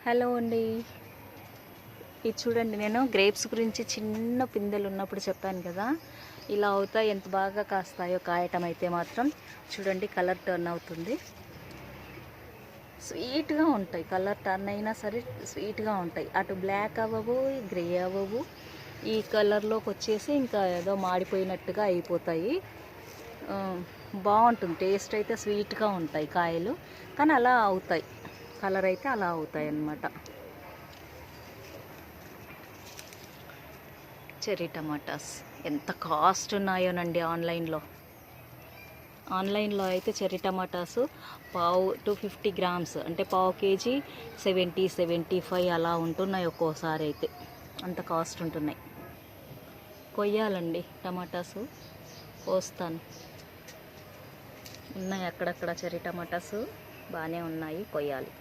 Hello అండి. ఇది చూడండి, నేను గ్రేప్స్ గురించి చిన్న పిందెలు ఉన్నప్పుడు చెప్పాను కదా, ఇలా అవుతాయి. ఎంత బాగా కాస్తాయో కాయటం అయితే మాత్రం చూడండి, కలర్ టర్న్ అవుతుంది. స్వీట్గా ఉంటాయి, కలర్ టర్న్ అయినా సరే స్వీట్గా ఉంటాయి. అటు బ్లాక్ అవ్వవు, గ్రే అవ్వవు. ఈ కలర్లోకి వచ్చేసి ఇంకా ఏదో మాడిపోయినట్టుగా అయిపోతాయి. బాగుంటుంది, టేస్ట్ అయితే స్వీట్గా ఉంటాయి కాయలు, కానీ అలా అవుతాయి, కలర్ అయితే అలా అవుతాయి అన్నమాట. చెర్రీ టమాటాస్ ఎంత కాస్ట్ ఉన్నాయోనండి ఆన్లైన్లో అయితే చెర్రీ టమాటాసు పావు 250 గ్రామ్స్ అంటే పావు కేజీ 70-75 అలా ఉంటున్నాయి. ఒక్కోసారి అయితే అంత కాస్ట్ ఉంటున్నాయి. కొయ్యాలండి టమాటాసు, కోస్తాను. ఉన్నాయి అక్కడక్కడ చెర్రీ టమాటాసు బాగానే ఉన్నాయి, కొయ్యాలి.